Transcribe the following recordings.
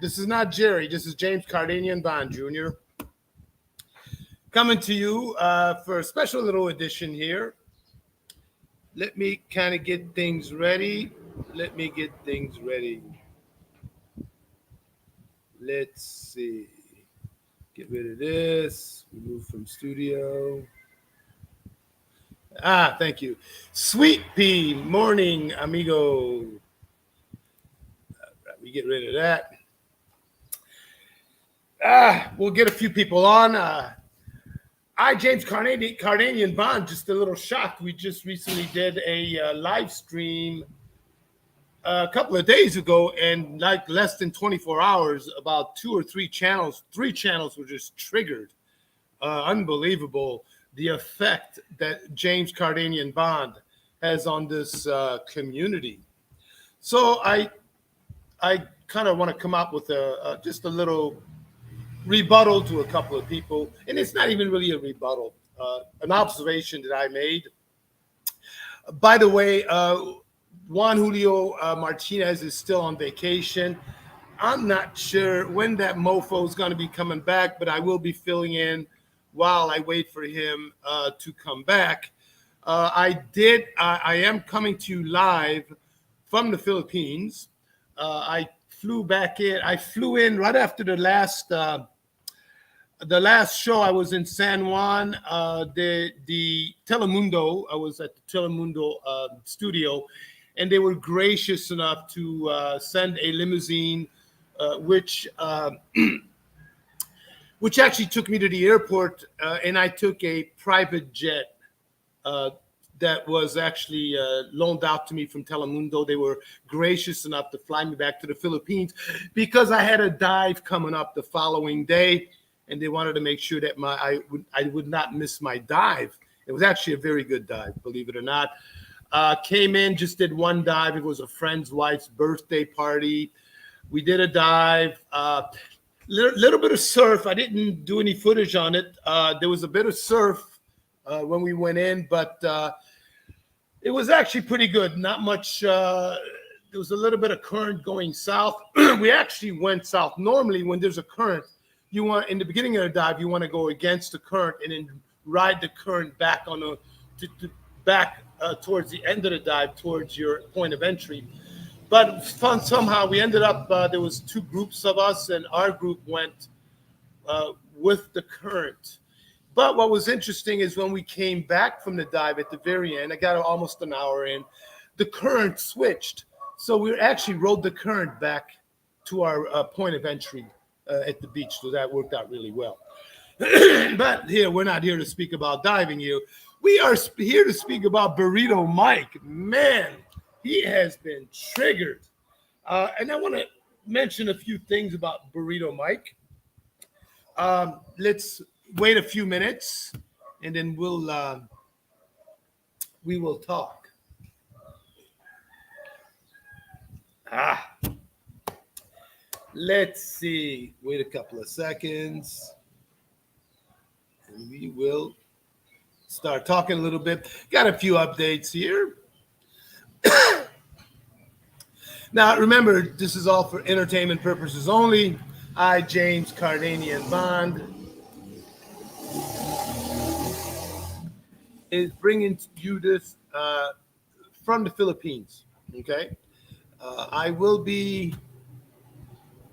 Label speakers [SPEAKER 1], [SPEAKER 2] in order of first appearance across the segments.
[SPEAKER 1] This is not Jerry. This is James Cardanian Bond Jr. coming to you for a special little edition here. Let me kind of get things ready. Let's see. Get rid of this. Remove from studio. Thank you. Sweet pea morning, amigo. Right, we get rid of that. We'll get a few people on. James Cardanian Bond, just a little shocked. We just recently did a live stream a couple of days ago, and like less than 24 hours, about three channels were just triggered. Unbelievable the effect that James Cardanian Bond has on this community. So I kind of want to come up with just a little rebuttal to a couple of people, and it's not even really a rebuttal, an observation that I made. By the way, Juan Julio Martinez is still on vacation. I'm not sure when that mofo is going to be coming back, but I will be filling in while I wait for him to come back. I am coming to you live from the Philippines. I flew in right after the last show. I was in San Juan, the Telemundo. I was at the Telemundo studio, and they were gracious enough to send a limousine, which actually took me to the airport, and I took a private jet that was actually loaned out to me from Telemundo. They were gracious enough to fly me back to the Philippines because I had a dive coming up the following day, and they wanted to make sure that I would not miss my dive. It was actually a very good dive, believe it or not. Came in, just did one dive. It was a friend's wife's birthday party. We did a dive. Little bit of surf. I didn't do any footage on it. There was a bit of surf when we went in, but it was actually pretty good. Not much. There was a little bit of current going south. We actually went south. Normally, when there's a current, you want in the beginning of the dive, you want to go against the current and then ride the current back towards the end of the dive, towards your point of entry. But somehow we ended up, there was two groups of us, and our group went with the current. But what was interesting is when we came back from the dive at the very end, I got almost an hour in, the current switched. So we actually rode the current back to our point of entry at the beach. So that worked out really well. But here, we're not here to speak about diving here. We are here to speak about Burrito Mike. Man, he has been triggered. And I want to mention a few things about Burrito Mike. Let's wait a few minutes, and then we will talk. Let's see. Wait a couple of seconds, and we will start talking a little bit. Got a few updates here. Now, remember, this is all for entertainment purposes only. James Cardanian Bond is bringing you this from the Philippines, okay? I will be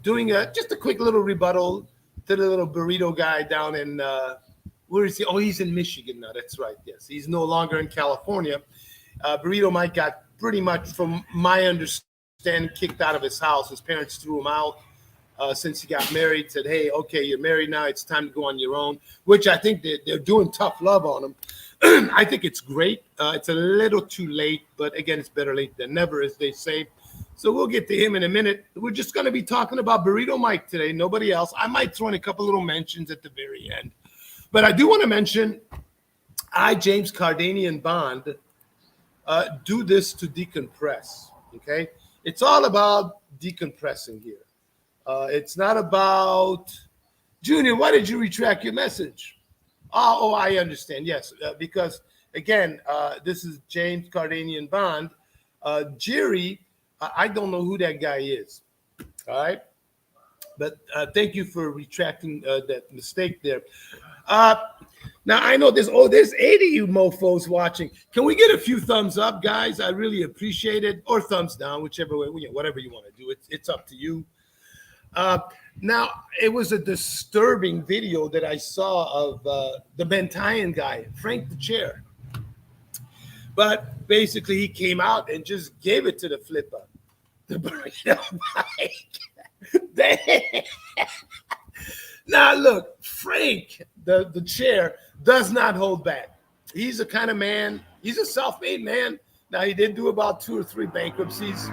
[SPEAKER 1] doing just a quick little rebuttal to the little burrito guy down in, where is he? Oh, he's in Michigan now. That's right, yes. He's no longer in California. Burrito Mike got pretty much, from my understanding, kicked out of his house. His parents threw him out since he got married, said, hey, okay, you're married now. It's time to go on your own, which I think they're doing tough love on him. I think it's great. It's a little too late, but again, it's better late than never, as they say. So we'll get to him in a minute. We're just going to be talking about Burrito Mike today, nobody else. I might throw in a couple little mentions at the very end. But I do want to mention, James Cardanian Bond, do this to decompress, okay? It's all about decompressing here. It's not about, Junior, why did you retract your message? Oh, I understand. Yes, because, again, this is James Cardanian Bond. Jerry, I don't know who that guy is. All right. But thank you for retracting that mistake there. Uh, Now I know there's 80 you mofos watching. Can we get a few thumbs up, guys? I really appreciate it, or thumbs down, whichever way, whatever you want to do. It's up to you. Uh, Now it was a disturbing video that I saw of the Bentayan guy, Frank the Chair. But basically, he came out and just gave it to the Flippa, the burrito Mike. Now look, Frank, the chair, does not hold back. He's a kind of man. He's a self-made man. Now he did do about 2 or 3 bankruptcies,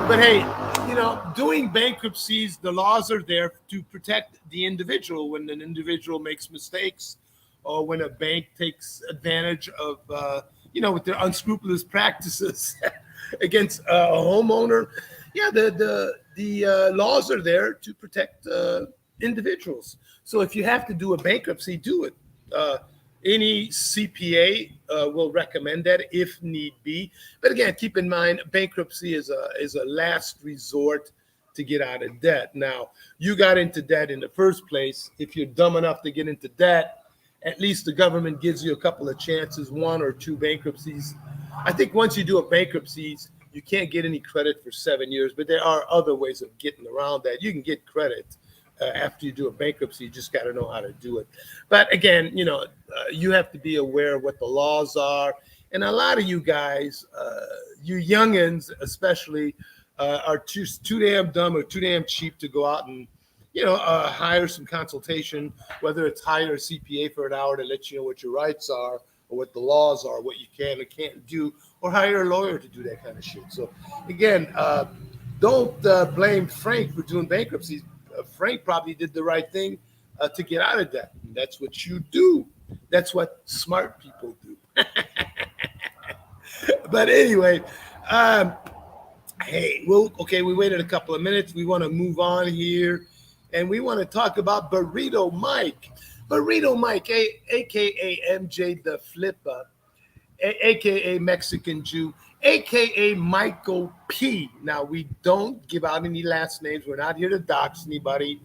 [SPEAKER 1] but hey, doing bankruptcies, the laws are there to protect the individual when an individual makes mistakes, or when a bank takes advantage of, with their unscrupulous practices against a homeowner. Yeah, the laws are there to protect individuals. So if you have to do a bankruptcy, do it. Any CPA will recommend that if need be. But again, keep in mind, bankruptcy is a last resort to get out of debt. Now, you got into debt in the first place. If you're dumb enough to get into debt, at least the government gives you a couple of chances, 1 or 2 bankruptcies. I think once you do a bankruptcies, you can't get any credit for 7 years, but there are other ways of getting around that. You can get credit after you do a bankruptcy. You just got to know how to do it. But again, you have to be aware of what the laws are. And a lot of you guys, you youngins especially, are too damn dumb or too damn cheap to go out and hire some consultation, whether it's hire a CPA for an hour to let you know what your rights are, or what the laws are, what you can or can't do, or hire a lawyer to do that kind of shit. So again, don't blame Frank for doing bankruptcies. Frank probably did the right thing to get out of debt. That's what you do. That's what smart people do. But anyway, hey, we waited a couple of minutes. We want to move on here, and we want to talk about Burrito Mike. Burrito Mike, a.k.a. MJ the Flippa, a.k.a. Mexican Jew, a.k.a. Michael P. Now, we don't give out any last names. We're not here to dox anybody.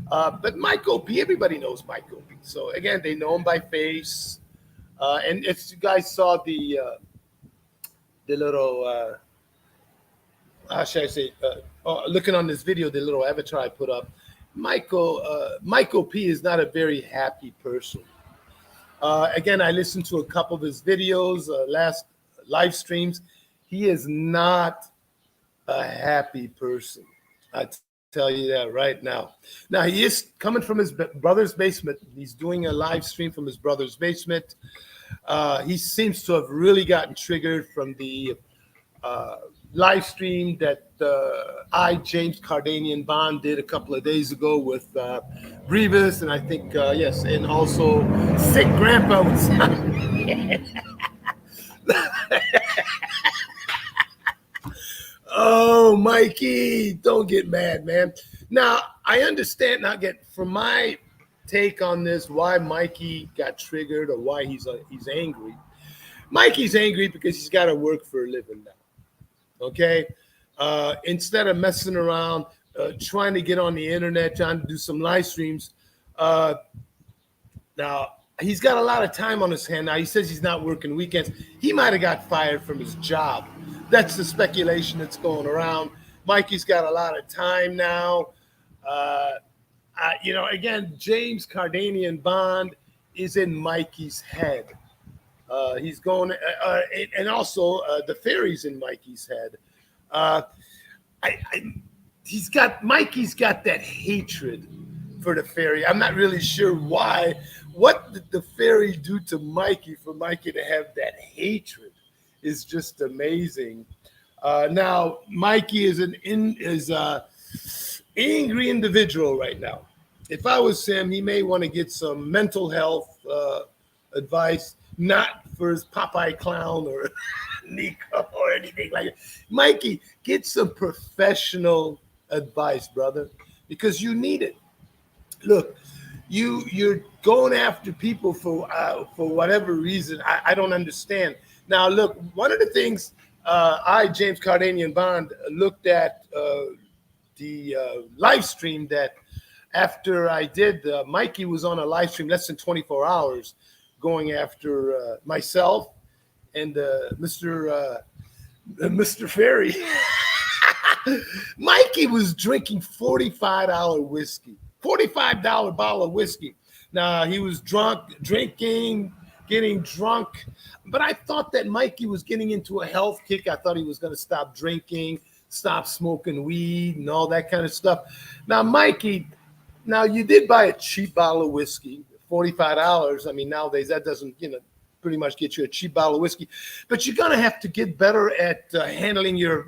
[SPEAKER 1] But Michael P., everybody knows Michael P. So, again, they know him by face. And if you guys saw the little, how should I say, looking on this video, the little avatar I put up, Michael P. is not a very happy person. Again, I listened to a couple of his videos, last live streams. He is not a happy person. I tell you that right now. Now, he is coming from his brother's basement. He's doing a live stream from his brother's basement. He seems to have really gotten triggered from the live stream that James Cardanian Bond did a couple of days ago with Brevis, and I think, yes, and also Sick Grandpa was Oh, Mikey, don't get mad, man. Now, I understand, now again, from my take on this, why Mikey got triggered or why he's angry. Mikey's angry because he's got to work for a living now. Okay? Instead of messing around, trying to get on the internet, trying to do some live streams. Now, he's got a lot of time on his hand now. He says he's not working weekends. He might have got fired from his job. That's the speculation that's going around. Mikey's got a lot of time now. Again, James Cardanian Bond is in Mikey's head. He's going, and also the fairy's in Mikey's head. Mikey's got that hatred for the fairy. I'm not really sure why. What did the fairy do to Mikey for Mikey to have that hatred is just amazing. Now, Mikey is an angry individual right now. If I was him, he may want to get some mental health advice, not for his Popeye clown or Nico or anything like that. Mikey, get some professional advice, brother, because you need it. Look, you're going after people for whatever reason. I don't understand. Now, look, one of the things James Cardanian Bond, looked at the live stream that after I did, Mikey was on a live stream less than 24 hours going after myself and Mr. Ferry. Mikey was drinking $45 whiskey, $45 bottle of whiskey. Now, he was drinking, getting drunk. But I thought that Mikey was getting into a health kick. I thought he was going to stop drinking, stop smoking weed and all that kind of stuff. Now, Mikey, you did buy a cheap bottle of whiskey, $45. I mean, nowadays that doesn't, pretty much get you a cheap bottle of whiskey. But you're going to have to get better at handling your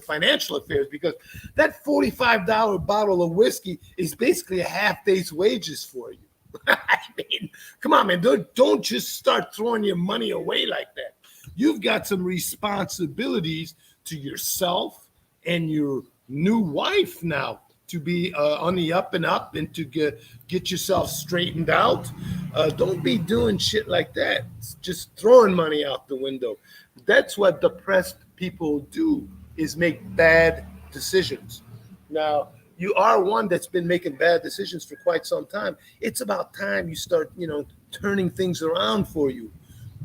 [SPEAKER 1] financial affairs, because that $45 bottle of whiskey is basically a half day's wages for you. I mean, come on, man. Don't just start throwing your money away like that. You've got some responsibilities to yourself and your new wife now to be on the up and up and to get yourself straightened out. Don't be doing shit like that. It's just throwing money out the window. That's what depressed people do, is make bad decisions. Now, you are one that's been making bad decisions for quite some time. It's about time you start, turning things around for you.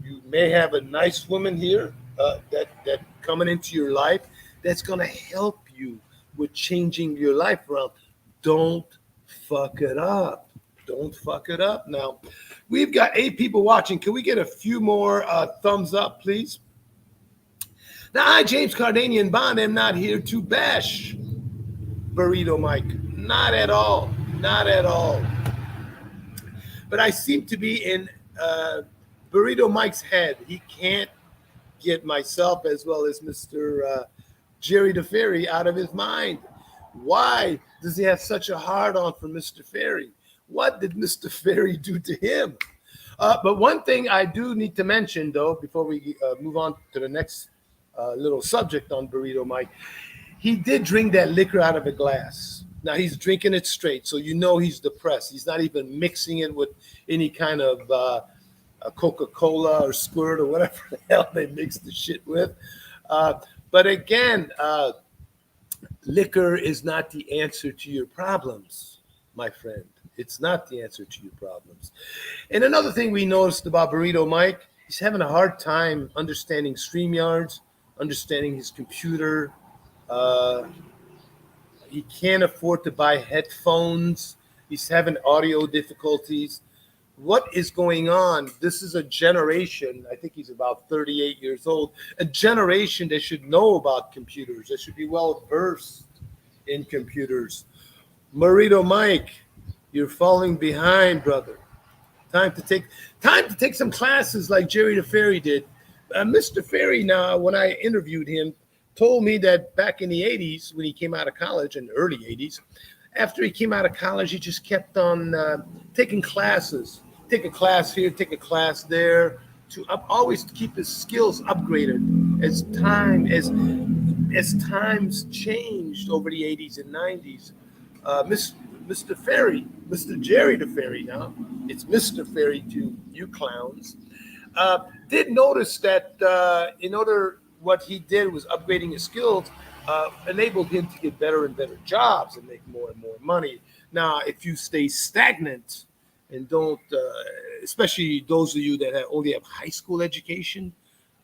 [SPEAKER 1] You may have a nice woman here that coming into your life that's going to help you with changing your life around. Don't fuck it up. Don't fuck it up. Now, we've got 8 people watching. Can we get a few more thumbs up, please? Now, I, James Cardanian Bond, am not here to bash Burrito Mike. Not at all. Not at all. But I seem to be in Burrito Mike's head. He can't get myself as well as Mr. Jerry DeFerry out of his mind. Why does he have such a hard-on for Mr. Ferry? What did Mr. Ferry do to him? But one thing I do need to mention, though, before we move on to the next little subject on Burrito Mike, he did drink that liquor out of a glass. Now, he's drinking it straight, so he's depressed. He's not even mixing it with any kind of a Coca-Cola or Squirt or whatever the hell they mix the shit with. But again, liquor is not the answer to your problems, my friend. It's not the answer to your problems. And another thing we noticed about Burrito Mike, he's having a hard time understanding StreamYards, understanding his computer. He can't afford to buy headphones. He's having audio difficulties. What is going on? This is a generation, I think he's about 38 years old, a generation that should know about computers, that should be well versed in computers. Burrito Mike, you're falling behind, brother. Time to take some classes like Jerry DeFerry did. Mr. Ferry, now, when I interviewed him, told me that back in the 80s, when he came out of college, in the early 80s, after he came out of college, he just kept on taking classes. Take a class here, take a class there, to always keep his skills upgraded as times changed over the 80s and 90s. Mr. Ferry, Mr. Jerry DeFerry now, it's Mr. Ferry to you clowns, did notice that what he did was upgrading his skills, enabled him to get better and better jobs and make more and more money. Now, if you stay stagnant and don't, especially those of you that only have high school education,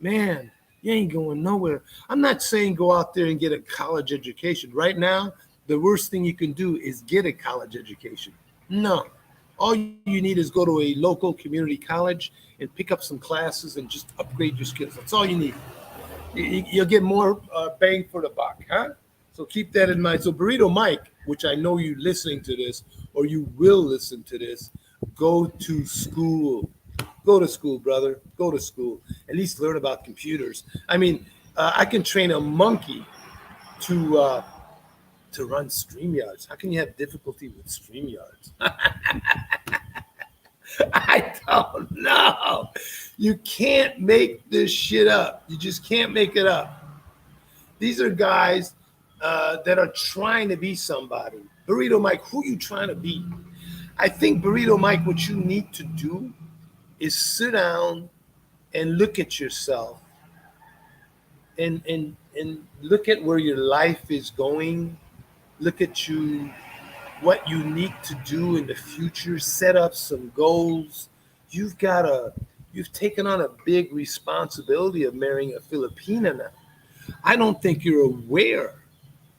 [SPEAKER 1] man, you ain't going nowhere. I'm not saying go out there and get a college education. Right now, the worst thing you can do is get a college education. No. All you need is go to a local community college and pick up some classes and just upgrade your skills. That's all you need. You'll get more bang for the buck, huh? So keep that in mind. So Burrito Mike, which I know you're listening to this, or you will listen to this, go to school. Go to school, brother. Go to school. At least learn about computers. I mean, I can train a monkey to run StreamYards. How can you have difficulty with StreamYards? I don't know. You can't make this shit up. You just can't make it up. These are guys that are trying to be somebody. Burrito Mike, who are you trying to be? I think, Burrito Mike, what you need to do is sit down and look at yourself and look at where your life is going. look at you, what you need to do in the future, set up some goals. You've got a, you've taken on a big responsibility of marrying a Filipina now. I don't think you're aware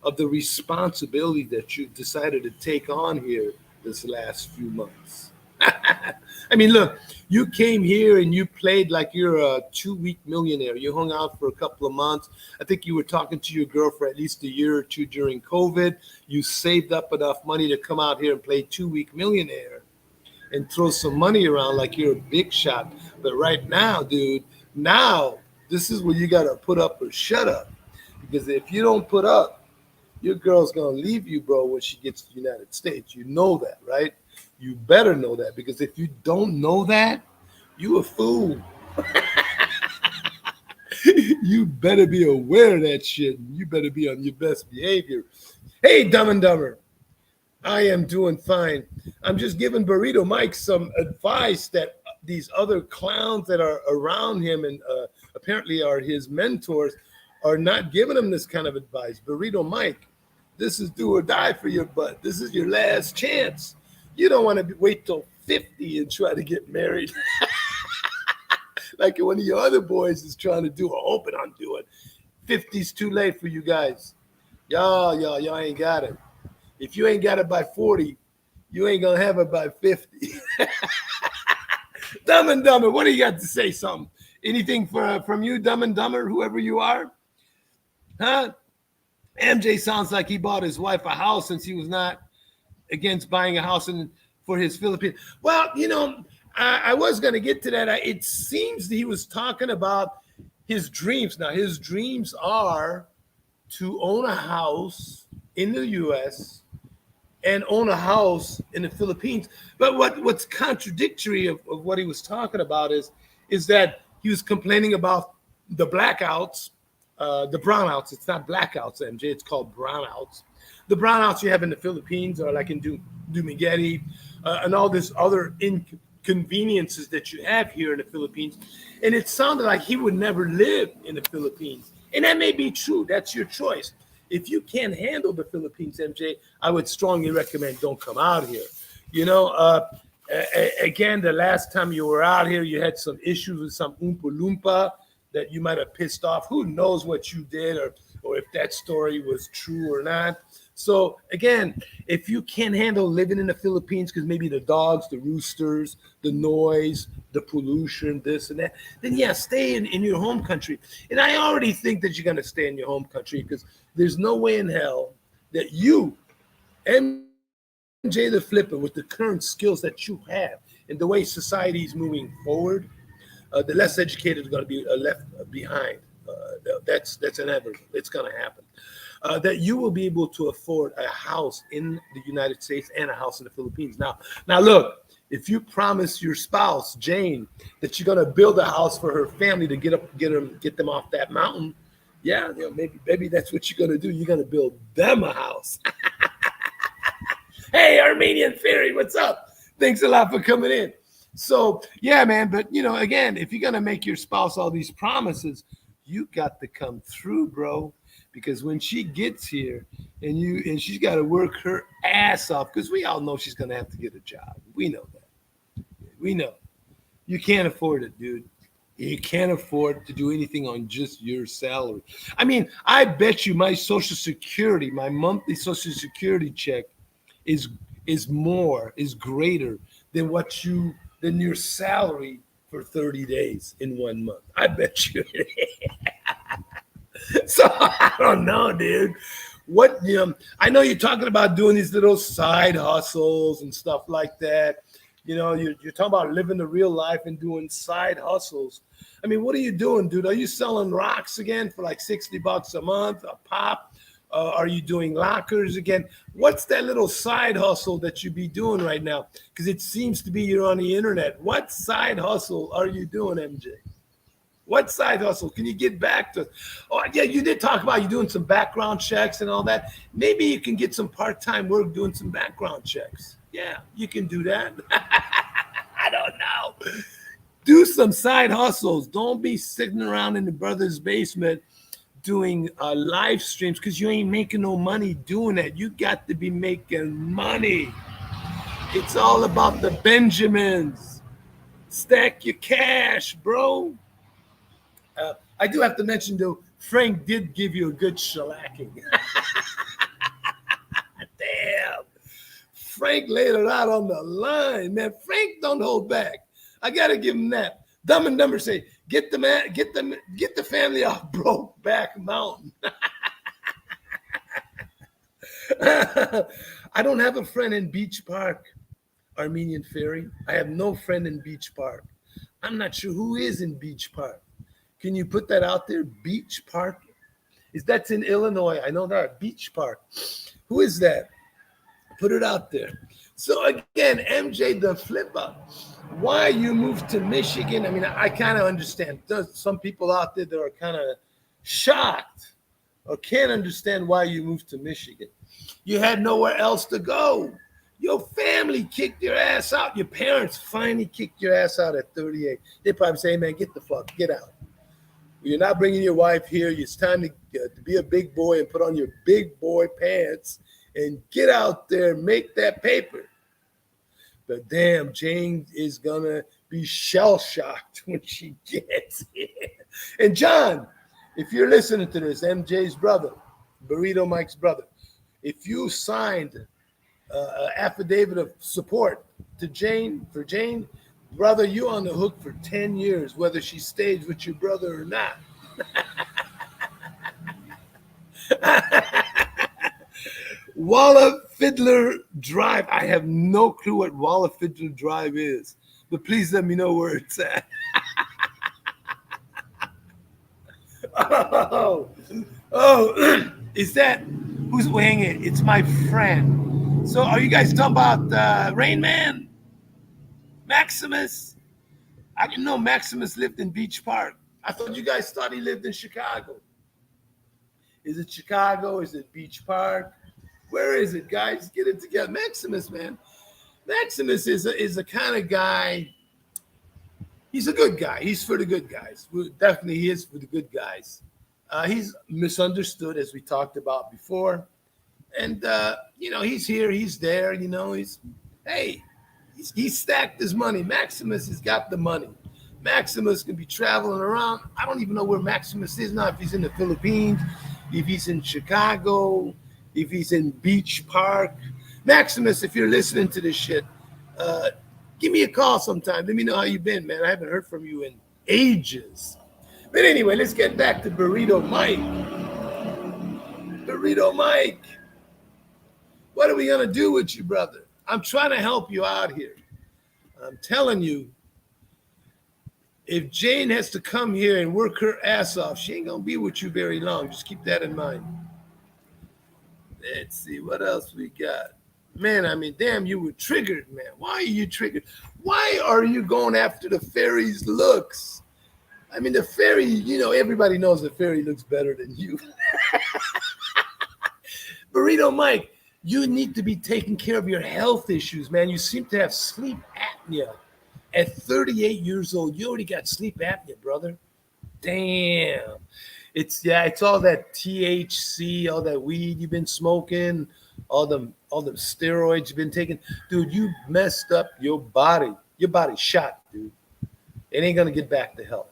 [SPEAKER 1] of the responsibility that you've decided to take on here this last few months. I mean, look, you came here and you played like you're a 2 week millionaire. You hung out for a couple of months. I think you were talking to your girl for at least a year or two during COVID. You saved up enough money to come out here and play 2 week millionaire and throw some money around like you're a big shot. But right now, dude, now this is where you got to put up or shut up. Because if you don't put up, your girl's going to leave you, bro, when she gets to the United States. You know that, right? You better know that, because if you don't know that, you a fool. You better be aware of that shit. You better be on your best behavior. Hey, Dumb and Dumber. I am doing fine. I'm just giving Burrito Mike some advice that these other clowns that are around him and apparently are his mentors are not giving him this kind of advice. Burrito Mike, this is do or die for your butt. This is your last chance. You don't want to wait till 50 and try to get married. Like one of your other boys is trying to do or hoping I'm doing. 50's too late for you guys. Y'all ain't got it. If you ain't got it by 40, you ain't gonna have it by 50. Dumb and Dumber, what do you got to say? Something? Anything from you, Dumb and Dumber, whoever you are? Huh? MJ sounds like he bought his wife a house since he was not against buying a house for his Philippines. Well, I was going to get to that. It seems that he was talking about his dreams. Now, his dreams are to own a house in the U.S. and own a house in the Philippines. But what's contradictory of what he was talking about is that he was complaining about the blackouts, the brownouts. It's not blackouts, MJ. It's called brownouts. The brownouts you have in the Philippines are like in Dumaguete and all this other inconveniences that you have here in the Philippines. And it sounded like he would never live in the Philippines. And that may be true. That's your choice. If you can't handle the Philippines, MJ, I would strongly recommend don't come out here. Again, the last time you were out here, you had some issues with some Oompa Loompa that you might have pissed off. Who knows what you did or if that story was true or not. So again, if you can't handle living in the Philippines because maybe the dogs, the roosters, the noise, the pollution, this and that, then yeah, stay in your home country. And I already think that you're going to stay in your home country because there's no way in hell that you, MJ the Flipper, with the current skills that you have and the way society is moving forward, the less educated are going to be left behind. That's inevitable. It's going to happen. That you will be able to afford a house in the United States and a house in the Philippines. Now look, if you promise your spouse, Jane, that you're going to build a house for her family to get them off that mountain, yeah, maybe that's what you're going to do. You're going to build them a house. Hey, Armenian Fairy, what's up? Thanks a lot for coming in. So, yeah, man, but, again, if you're going to make your spouse all these promises, you got to come through, bro. Because when she gets here and she's got to work her ass off, because we all know she's going to have to get a job. We know that. We know. You can't afford it, dude. You can't afford to do anything on just your salary. I mean, I bet you my monthly Social Security check is greater than your salary for 30 days in 1 month. I bet you. So I don't know, dude. I know you're talking about doing these little side hustles and stuff like that. You're talking about living the real life and doing side hustles. I mean, what are you doing, dude? Are you selling rocks again for like $60 a month, a pop? Are you doing lockers again? What's that little side hustle that you be doing right now? Because it seems to be you're on the internet. What side hustle are you doing, MJ? What side hustle? Can you get back to? Oh, yeah, you did talk about you doing some background checks and all that. Maybe you can get some part-time work doing some background checks. Yeah, you can do that. I don't know. Do some side hustles. Don't be sitting around in the brother's basement doing live streams because you ain't making no money doing that. You got to be making money. It's all about the Benjamins. Stack your cash, bro. I do have to mention, though, Frank did give you a good shellacking. Damn. Frank laid it out on the line, man. Frank don't hold back. I gotta give him that. Dumb and Dumber say, get the family off Brokeback Mountain. I don't have a friend in Beach Park, Armenian Ferry. I have no friend in Beach Park. I'm not sure who is in Beach Park. Can you put that out there? Beach Park? That's in Illinois. I know that. Beach Park. Who is that? Put it out there. So again, MJ the Flippa, why you moved to Michigan? I mean, I kind of understand. There's some people out there that are kind of shocked or can't understand why you moved to Michigan. You had nowhere else to go. Your family kicked your ass out. Your parents finally kicked your ass out at 38. They probably say, man, get out. You're not bringing your wife here. It's time to be a big boy and put on your big boy pants and get out there and make that paper. But damn, Jane is going to be shell-shocked when she gets here. And John, if you're listening to this, MJ's brother, Burrito Mike's brother, if you signed an affidavit of support to Jane, brother, you on the hook for 10 years, whether she stays with your brother or not. Walla Fiddler Drive. I have no clue what Walla Fiddler Drive is, but please let me know where it's at. Is that who's weighing it? It's my friend. So are you guys talking about Rain Man? Maximus? I didn't know Maximus lived in Beach Park. I thought you guys thought he lived in Chicago. Is it Chicago? Is it Beach Park? Where is it, guys? Get it together. Maximus, man. Maximus is a kind of guy. He's a good guy. He's for the good guys. Definitely he is for the good guys. He's misunderstood, as we talked about before. And, he's here, he's there, he's stacked his money. Maximus has got the money. Maximus can be traveling around. I don't even know where Maximus is now, if he's in the Philippines, if he's in Chicago, if he's in Beach Park. Maximus, if you're listening to this shit, give me a call sometime. Let me know how you've been, man. I haven't heard from you in ages. But anyway, let's get back to Burrito Mike. Burrito Mike, what are we going to do with you, brother? I'm trying to help you out here. I'm telling you, if Jane has to come here and work her ass off, she ain't going to be with you very long. Just keep that in mind. Let's see what else we got. Man, I mean, damn, you were triggered, man. Why are you triggered? Why are you going after the fairy's looks? I mean, the fairy, everybody knows the fairy looks better than you. Burrito Mike, you need to be taking care of your health issues, man. You seem to have sleep apnea. At 38 years old, you already got sleep apnea, brother. Damn. It's all that THC, all that weed you've been smoking, all the steroids you've been taking. Dude, you messed up your body. Your body's shot, dude. It ain't going to get back to health.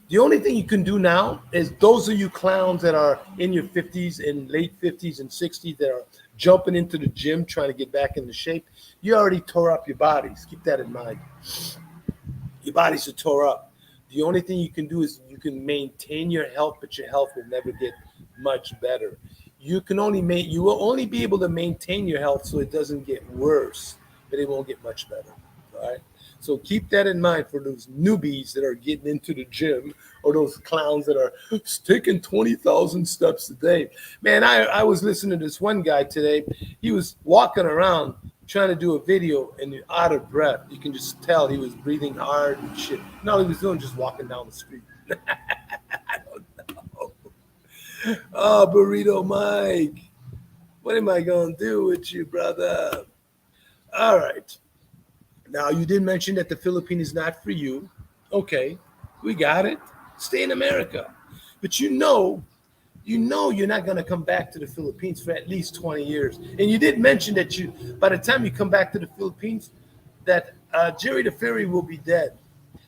[SPEAKER 1] The only thing you can do now is those of you clowns that are in your 50s and late 50s and 60s that are jumping into the gym trying to get back into shape, you already tore up your bodies. Keep that in mind. Your bodies are tore up. The only thing you can do is you can maintain your health, but your health will never get much better. You will only be able to maintain your health so it doesn't get worse, but it won't get much better. All right. So keep that in mind for those newbies that are getting into the gym or those clowns that are taking 20,000 steps a day. Man, I was listening to this one guy today. He was walking around trying to do a video and out of breath. You can just tell he was breathing hard and shit. No, he was doing just walking down the street. I don't know. Oh, Burrito Mike. What am I going to do with you, brother? All right. Now, you did mention that the Philippines is not for you. Okay, we got it. Stay in America. But you know you're not going to come back to the Philippines for at least 20 years. And you did mention that by the time you come back to the Philippines, that Jerry the Ferry will be dead.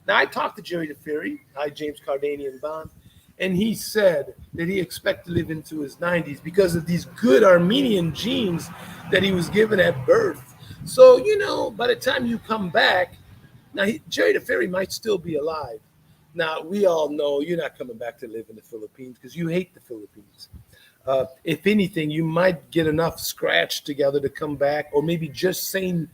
[SPEAKER 1] Now, I talked to Jerry the Ferry, James Cardanian Bond, and he said that he expects to live into his 90s because of these good Armenian genes that he was given at birth. So, by the time you come back, now Jerry the Ferry might still be alive. Now, we all know you're not coming back to live in the Philippines because you hate the Philippines. If anything, you might get enough scratch together to come back, or maybe just send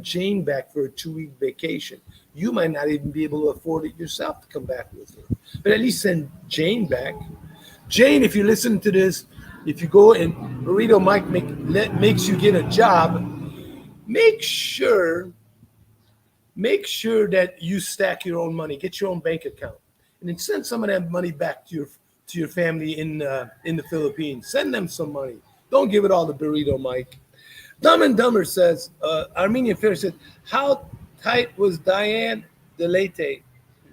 [SPEAKER 1] Jane back for a 2-week vacation. You might not even be able to afford it yourself to come back with her. But at least send Jane back. Jane, if you're listening to this, if you go and Burrito Mike makes you get a job, make sure that you stack your own money, get your own bank account, and then send some of that money back to your family in the Philippines. Send them some money. Don't give it all to Burrito Mike. Dumb and Dumber says, Armenian Fair said, how tight was Diane Delete?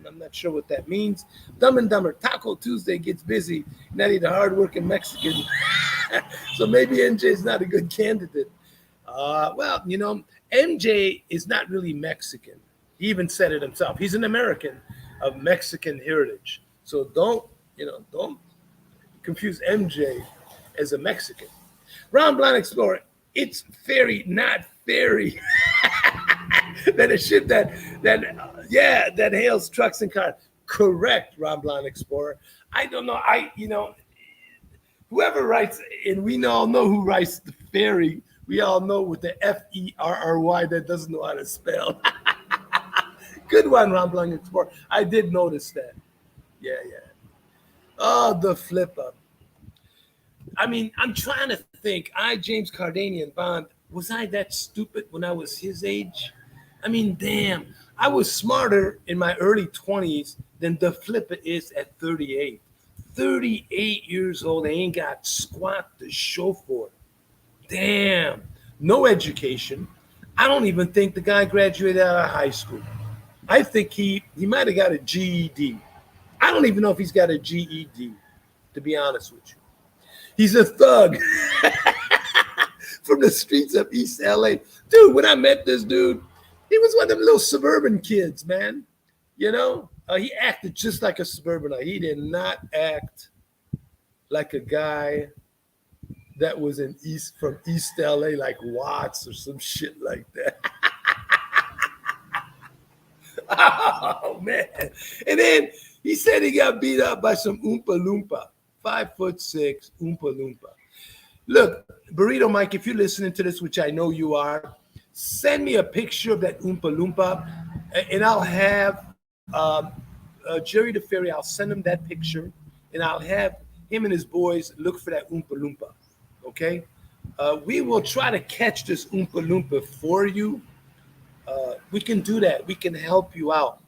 [SPEAKER 1] I'm not sure what that means. Dumb and Dumber, Taco Tuesday gets busy. Nettie, the hardworking Mexican. So maybe MJ is not a good candidate. Well, MJ is not really Mexican. He even said it himself. He's an American of Mexican heritage. So don't confuse MJ as a Mexican. Ron Blind Explorer, it's ferry, not fairy. That a ship that hails trucks and cars. Correct, Ron Blind Explorer. I don't know. Whoever writes, and we all know who writes the ferry. We all know with the Ferry that doesn't know how to spell. Good one, Ron Blind Explorer. I did notice that. Yeah. Oh, the Flippa. I mean, I'm trying to think. James Cardanian Bond, was I that stupid when I was his age? I mean, damn. I was smarter in my early 20s than the Flippa is at 38. 38 years old, I ain't got squat to show for it. Damn. No education. I don't even think the guy graduated out of high school. I think he might have got a GED. I don't even know if he's got a GED, to be honest with you. He's a thug from the streets of East LA. Dude, when I met this dude, he was one of them little suburban kids, man. He acted just like a suburbanite. He did not act like a guy that was from East LA, like Watts or some shit like that. Oh, man. And then he said he got beat up by some Oompa Loompa, 5'6" Oompa Loompa. Look, Burrito Mike, if you're listening to this, which I know you are, send me a picture of that Oompa Loompa, and I'll have Jerry the Ferry. I'll send him that picture, and I'll have him and his boys look for that Oompa Loompa. Okay? We will try to catch this Oompa Loompa for you. We can do that. We can help you out.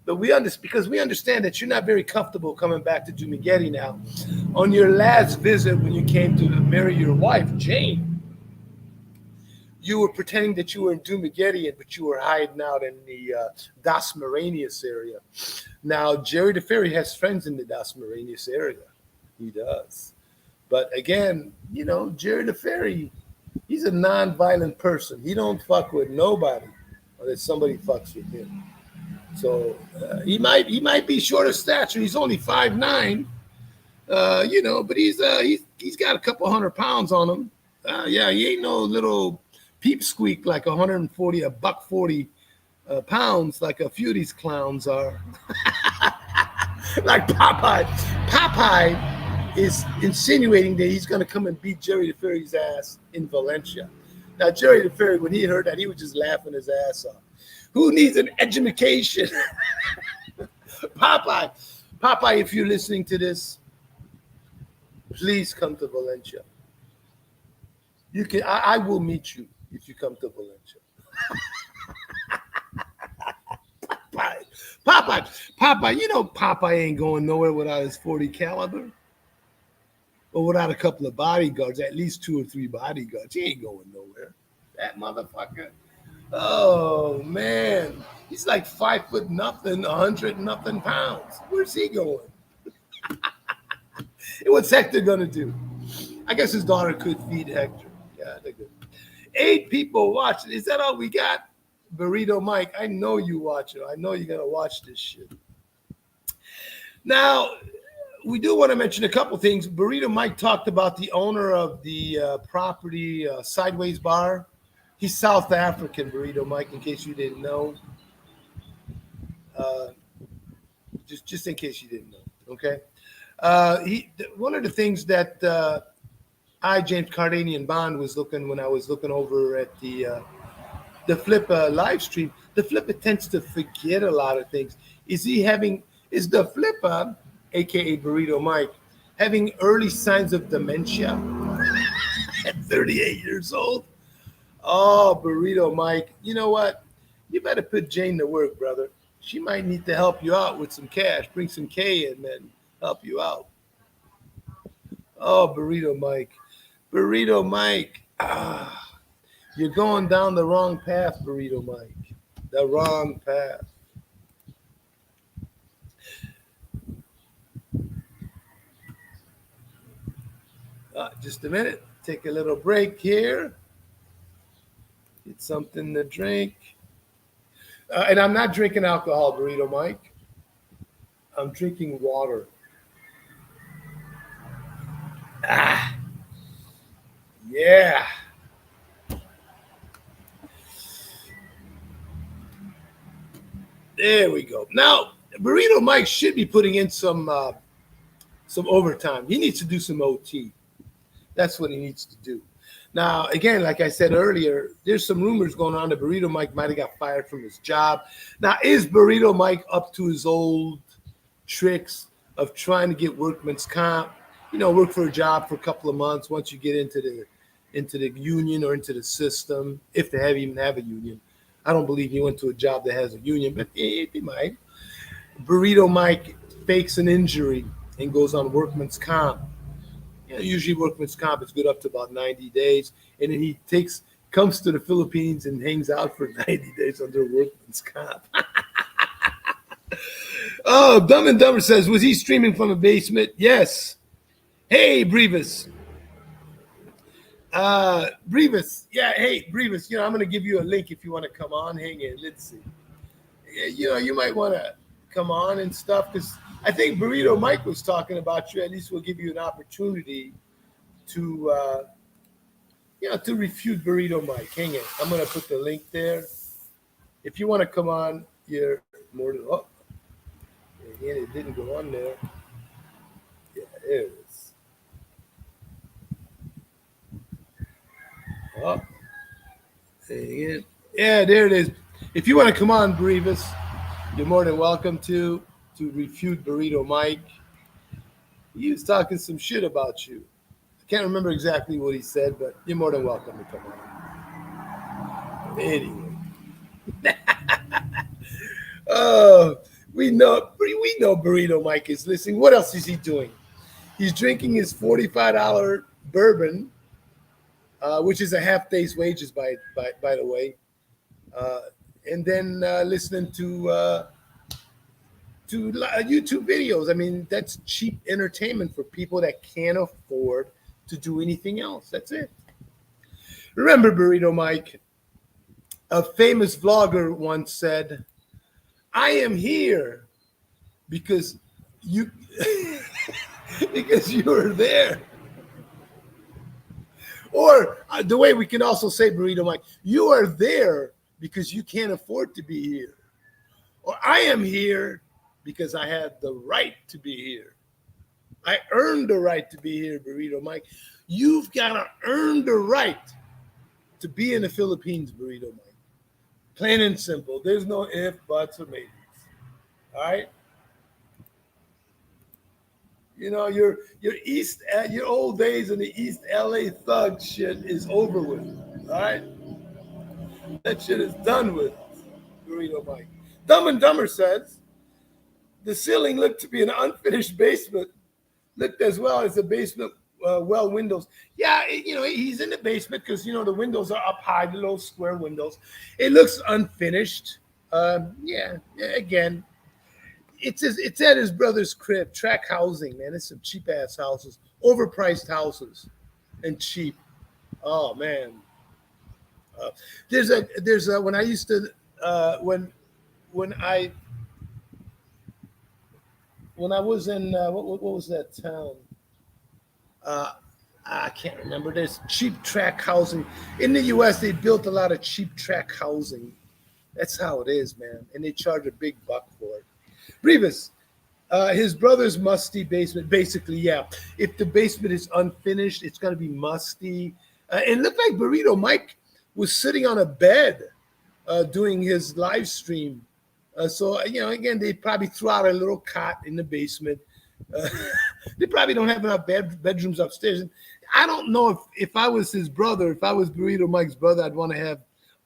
[SPEAKER 1] But because we understand that you're not very comfortable coming back to Dumaguete now. On your last visit, when you came to marry your wife, Jane, you were pretending that you were in Dumaguete, but you were hiding out in the Das Marinas area. Now, Jerry the Ferry has friends in the Das Marinas area. He does. But again, Jerry the Ferry, he's a non-violent person. He don't fuck with nobody unless somebody fucks with him. So he might be short of stature. He's only 5'9", but he's got a couple 100 pounds on him. He ain't no little peep squeak like 140 pounds like a few of these clowns are. Like Popeye. Popeye is insinuating that he's going to come and beat Jerry the Ferry's ass in Valencia. Now, Jerry the Ferry, when he heard that, he was just laughing his ass off. Who needs an education? Popeye, if you're listening to this, please come to Valencia. You can. I will meet you if you come to Valencia. Popeye. Popeye ain't going nowhere without his 40 caliber, or without a couple of bodyguards, at least 2 or 3 bodyguards. He ain't going nowhere. That motherfucker. Oh, man. He's like 5'0" 100 pounds. Where's he going? What's Hector gonna do? I guess his daughter could feed Hector. Yeah, they're good. 8 people watching. Is that all we got? Burrito Mike, I know you watch it. I know you're gonna watch this shit. Now, we do want to mention a couple things. Burrito Mike talked about the owner of the property, Sideways Bar. He's South African, Burrito Mike, in case you didn't know. Uh, just in case you didn't know, okay? One of the things that James Cardanian Bond, was looking when I was looking over at the Flippa live stream. The Flippa tends to forget a lot of things. Is the Flippa, aka Burrito Mike, having early signs of dementia at 38 years old? Oh, Burrito Mike, you know what? You better put Jane to work, brother. She might need to help you out with some cash. Bring some K in, man. Help you out. Oh, Burrito Mike. Burrito Mike. You're going down the wrong path, Burrito Mike. The wrong path. Just a minute. Take a little break here. Get something to drink. And I'm not drinking alcohol, Burrito Mike. I'm drinking water. Yeah. There we go. Now, Burrito Mike should be putting in some overtime. He needs to do some OT. That's what he needs to do. Now, again, like I said earlier, there's some rumors going on that Burrito Mike might have got fired from his job. Now, is Burrito Mike up to his old tricks of trying to get workman's comp? Work for a job for a couple of months once you get into the union or into the system, if they even have a union. I don't believe he went to a job that has a union, but he might. Burrito Mike fakes an injury and goes on workman's comp. Usually workman's comp is good up to about 90 days. And then he comes to the Philippines and hangs out for 90 days under workman's comp. Oh, Dumb and Dumber says, was he streaming from a basement? Yes. Hey, Brevis. Brevis. Yeah, hey, Brevis, I'm going to give you a link if you want to come on. Hang in. Let's see. You might want to come on and stuff, because I think Burrito Mike was talking about you. At least we'll give you an opportunity to refute Burrito Mike. Hang in. I'm going to put the link there. If you want to come on, you're more than again, it didn't go on there. Yeah, there it is. Oh, again. Yeah, there it is. If you want to come on, Brevis, you're more than welcome to refute Burrito Mike. He was talking some shit about you. I can't remember exactly what he said, but you're more than welcome to come on. Anyway. Oh, we know Burrito Mike is listening. What else is he doing? He's drinking his $45 bourbon, which is a half day's wages, by the way, and then listening to YouTube videos. I mean, that's cheap entertainment for people that can't afford to do anything else. That's it. Remember, Burrito Mike, a famous vlogger once said, I am here because you were there. Or the way we can also say, Burrito Mike, you are there because you can't afford to be here. Or I am here because I have the right to be here. I earned the right to be here, Burrito Mike. You've got to earn the right to be in the Philippines, Burrito Mike. Plain and simple. There's no if, buts, or maybes. All right? Your old days in the East LA thug shit is over with. All right? That shit is done with, Burrito Mike. Dumb and Dumber says, the ceiling looked to be an unfinished basement, looked as well as the basement well windows. Yeah, he's in the basement because, the windows are up high, the little square windows. It looks unfinished. Yeah, again, it's at his brother's crib, track housing, man. It's some cheap ass houses, overpriced houses, and cheap. Oh man, there's a when I used to when I when I was in what was that town? Uh, I can't remember. There's cheap track housing in the U.S. They built a lot of cheap track housing. That's how it is, man, and they charge a big buck for it. Brevis, his brother's musty basement. Basically, yeah. If the basement is unfinished, it's going to be musty. And it looked like Burrito Mike was sitting on a bed doing his live stream. So, again, they probably threw out a little cot in the basement. Uh, they probably don't have enough bedrooms upstairs. And I don't know if I was his brother, if I was Burrito Mike's brother, I'd want to have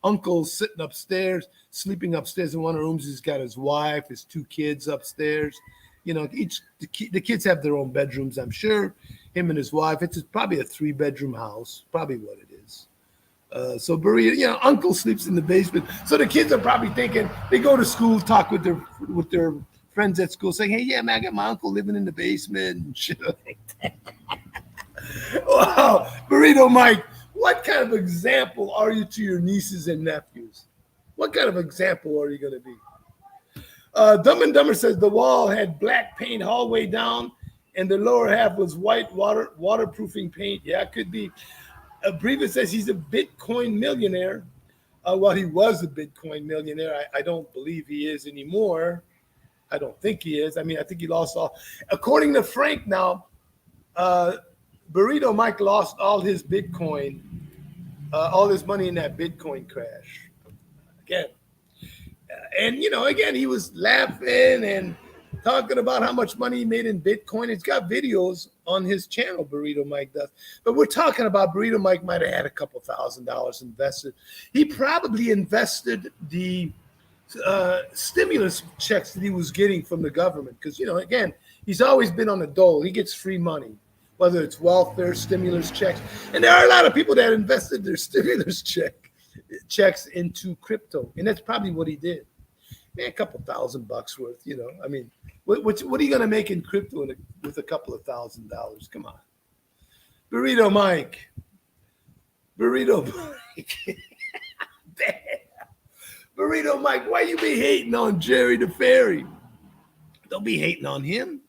[SPEAKER 1] uncle sitting upstairs, sleeping upstairs in one of the rooms. He's got his wife, his two kids upstairs. The kids have their own bedrooms, I'm sure. Him and his wife. It's probably a 3-bedroom house, probably what it is. So Burrito, uncle sleeps in the basement. So the kids are probably thinking, they go to school, talk with their friends at school, saying, "Hey, yeah, man, I got my uncle living in the basement and shit like that." Wow, Burrito Mike, what kind of example are you to your nieces and nephews? What kind of example are you going to be? Dumb and Dumber says the wall had black paint hallway down, and the lower half was white waterproofing paint. Yeah, it could be. Brevis says he's a Bitcoin millionaire. Well, he was a Bitcoin millionaire. I don't believe he is anymore. I don't think he is. I mean, I think he lost all. According to Frank now, Burrito Mike lost all his Bitcoin, all his money in that Bitcoin crash. Again. And, again, he was laughing and talking about how much money he made in Bitcoin. He's got videos on his channel, Burrito Mike does. But we're talking about Burrito Mike might have had a couple $1,000s invested. He probably invested the stimulus checks that he was getting from the government. Because, again, he's always been on the dole. He gets free money, whether it's welfare, stimulus checks. And there are a lot of people that invested their stimulus checks into crypto. And that's probably what he did. Man, a couple $1,000 worth, I mean, what are you going to make in crypto with a couple of $1,000? Come on. Burrito Mike. Damn. Burrito Mike, why you be hating on Jerry the Fairy? Don't be hating on him.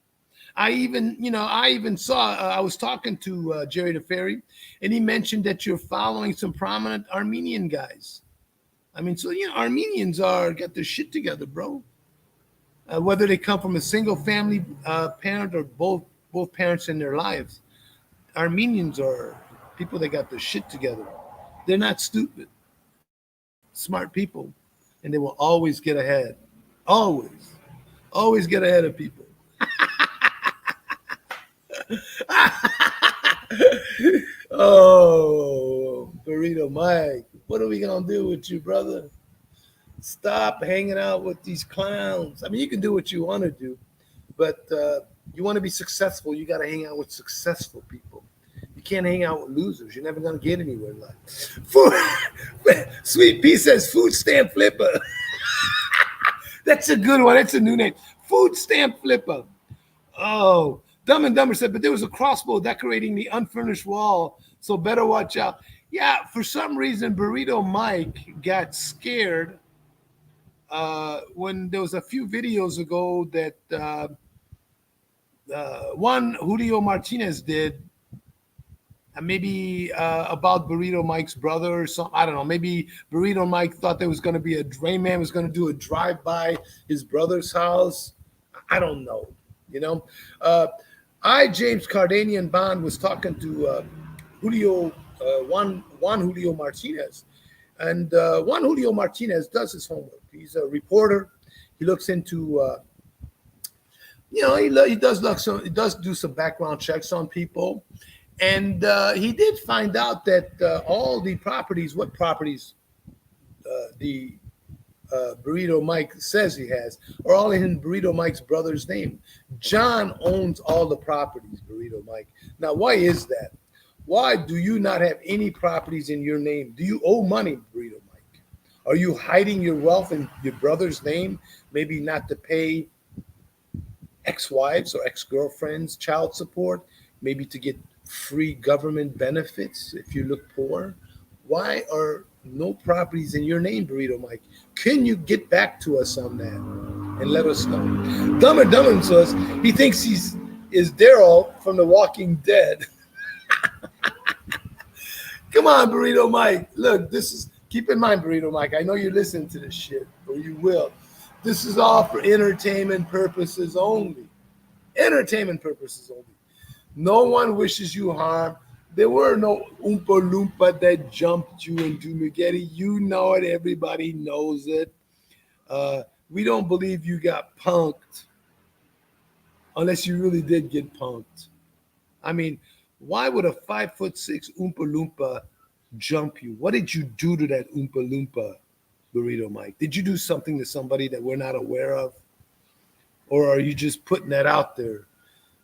[SPEAKER 1] I even saw, I was talking to Jerry the Fairy, and he mentioned that you're following some prominent Armenian guys. I mean, so, Armenians got their shit together, bro. Whether they come from a single family parent or both parents in their lives. Armenians are people that got their shit together. They're not stupid. Smart people. And they will always get ahead. Always get ahead of people. Oh, Burrito Mike, what are we gonna do with you, brother? Stop hanging out with these clowns. I mean, you can do what you want to do, but you want to be successful, you got to hang out with successful people. You can't hang out with losers. You're never gonna get anywhere in life. Sweet Pea says food stamp Flippa. That's a good one. That's a new name. Food stamp Flippa. Oh, Dumb and Dumber said, but there was a crossbow decorating the unfurnished wall, so better watch out. Yeah, for some reason, Burrito Mike got scared when there was a few videos ago that one Julio Martinez did, maybe about Burrito Mike's brother or something. I don't know. Maybe Burrito Mike thought there was going to be Rayman was going to do a drive-by his brother's house. I don't know. James Cardanian Bond was talking to Juan Julio Martinez. And Juan Julio Martinez does his homework. He's a reporter. He looks into, he does do some background checks on people. And he did find out that all the properties, what properties the Burrito Mike says he has, are all in Burrito Mike's brother's name. John owns all the properties, Burrito Mike. Now, why is that? Why do you not have any properties in your name? Do you owe money, Burrito Mike? Are you hiding your wealth in your brother's name? Maybe not to pay ex-wives or ex-girlfriends child support, maybe to get free government benefits if you look poor? Why are no properties in your name, Burrito Mike? Can you get back to us on that and let us know? Dumber says he thinks he's is Daryl from The Walking Dead. Come on, Burrito Mike. Look, this is, keep in mind, Burrito Mike, I know you listen to this shit, or you will. This is all for entertainment purposes only. Entertainment purposes only. No one wishes you harm. There were no Oompa Loompa that jumped you in Dumageddon. You know it. Everybody knows it. We don't believe you got punked unless you really did get punked. I mean, why would a 5'6" Oompa Loompa jump you? What did you do to that Oompa Loompa, Burrito Mike? Did you do something to somebody that we're not aware of? Or are you just putting that out there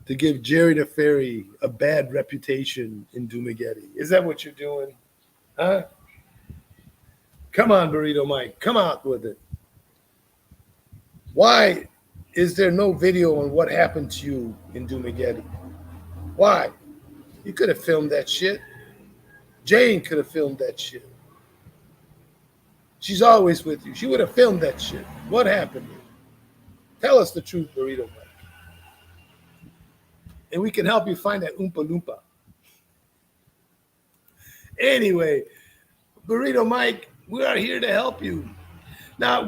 [SPEAKER 1] to give Jerry the Fairy a bad reputation in Dumageddon? Is that what you're doing? Huh? Come on, Burrito Mike. Come out with it. Why is there no video on what happened to you in Dumageddon? Why? You could have filmed that shit. Jane could have filmed that shit. She's always with you. She would have filmed that shit. What happened here? Tell us the truth, Burrito Mike. And we can help you find that Oompa Loompa. Anyway, Burrito Mike, we are here to help you. Now,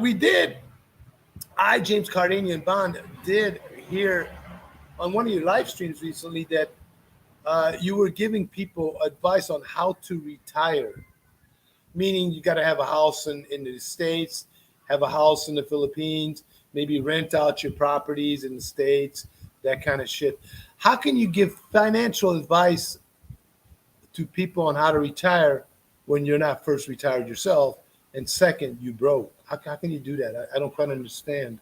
[SPEAKER 1] James Cardanian Bond, did hear on one of your live streams recently that you were giving people advice on how to retire, meaning you got to have a house in the States, have a house in the Philippines, maybe rent out your properties in the States, that kind of shit. How can you give financial advice to people on how to retire when you're not first retired yourself, and second, you broke? How can you do that? I don't quite understand.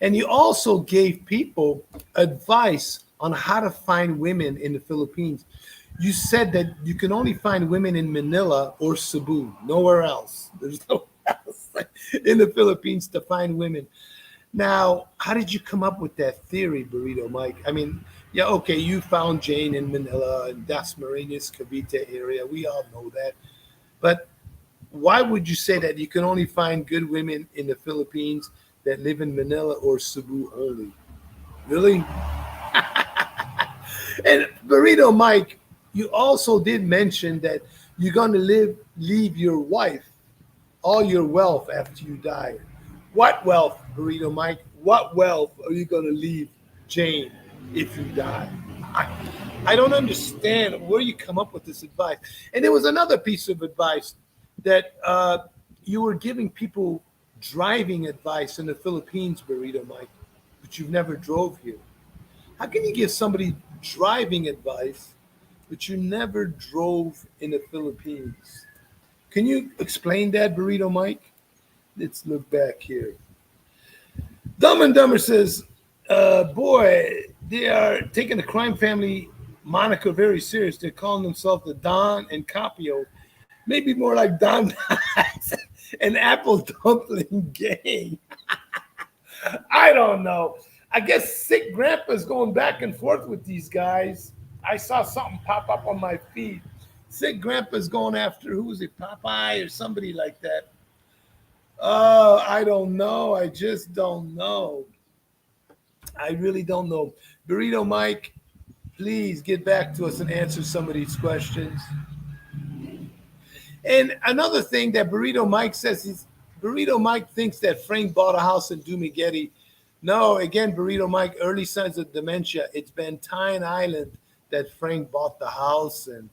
[SPEAKER 1] And you also gave people advice on how to find women in the Philippines. You said that you can only find women in Manila or Cebu, nowhere else. There's nowhere else in the Philippines to find women. Now, how did you come up with that theory, Burrito Mike? I mean, yeah, okay, you found Jane in Manila and Dasmariñas, Cavite area. We all know that. But why would you say that you can only find good women in the Philippines that live in Manila or Cebu only? Really? And Burrito Mike, you also did mention that you're going to leave your wife all your wealth after you die. What wealth, Burrito Mike? What wealth are you going to leave Jane if you die? I don't understand where you come up with this advice. And there was another piece of advice that you were giving people driving advice in the Philippines, Burrito Mike, but you've never drove here. How can you give somebody driving advice, but you never drove in the Philippines? Can you explain that, Burrito Mike? Let's look back here. Dumb and Dumber says, boy, they are taking the crime family moniker very serious. They're calling themselves the Don and Capio. Maybe more like Don and Apple Dumpling Gang. I don't know. I guess Sick Grandpa's going back and forth with these guys. I saw something pop up on my feed. Sick Grandpa's going after, who was it, Popeye or somebody like that. I don't know. I just don't know. I really don't know. Burrito Mike, please get back to us and answer some of these questions. And another thing that Burrito Mike says is, Burrito Mike thinks that Frank bought a house in Dumageddon. No, again, Burrito Mike, early signs of dementia. It's Bentine Island that Frank bought the house. And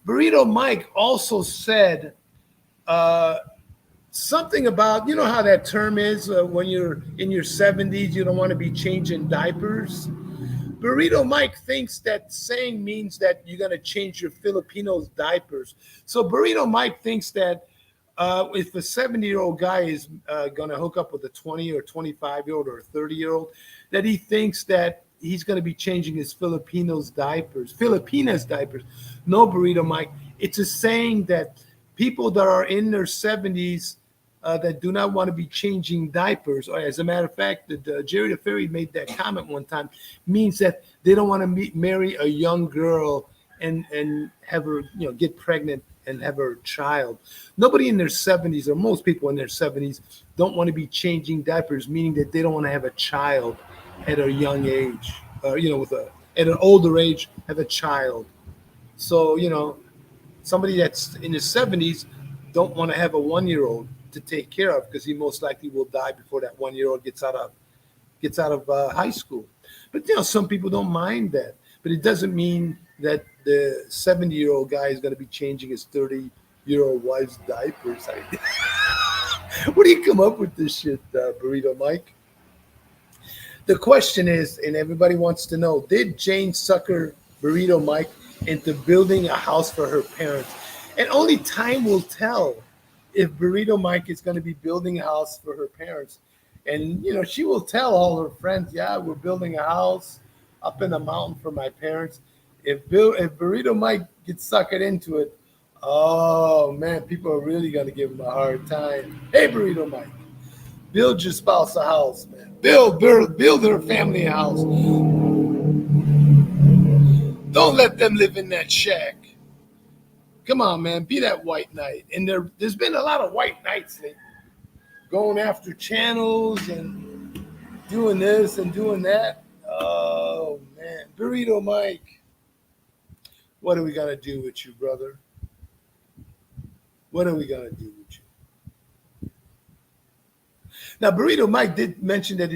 [SPEAKER 1] Burrito Mike also said something about, you know how that term is when you're in your 70s, you don't want to be changing diapers. Burrito Mike thinks that saying means that you're going to change your Filipinos' diapers. So Burrito Mike thinks that if a 70-year-old guy is going to hook up with a 20 or 25-year-old or a 30-year-old, that he thinks that he's going to be changing his Filipinos' diapers. No, Burrito Mike. It's a saying that people that are in their 70s that do not want to be changing diapers, or as a matter of fact, Jerry the Fairy made that comment one time, means that they don't want to marry a young girl and have her, get pregnant and have her child. Nobody in their 70s, or most people in their 70s, don't want to be changing diapers, meaning that they don't want to have a child at a young age, with at an older age, have a child. So, somebody that's in his 70s don't want to have a 1-year-old to take care of, because he most likely will die before that 1-year-old gets out of high school. But some people don't mind that. But it doesn't mean that the 70-year-old guy is going to be changing his 30-year-old wife's diapers. Where do you come up with this shit, Burrito Mike? The question is, and everybody wants to know, did Jane sucker Burrito Mike into building a house for her parents? And only time will tell if Burrito Mike is going to be building a house for her parents. And, she will tell all her friends, yeah, we're building a house up in the mountain for my parents. If Burrito Mike gets suckered into it, oh, man, people are really going to give him a hard time. Hey, Burrito Mike, build your spouse a house, man. Build her family a house. Don't let them live in that shack. Come on, man, be that white knight. And there's been a lot of white knights lately, going after channels and doing this and doing that. Oh, man. Burrito Mike, what are we going to do with you, brother? What are we going to do with you? Now, Burrito Mike did mention that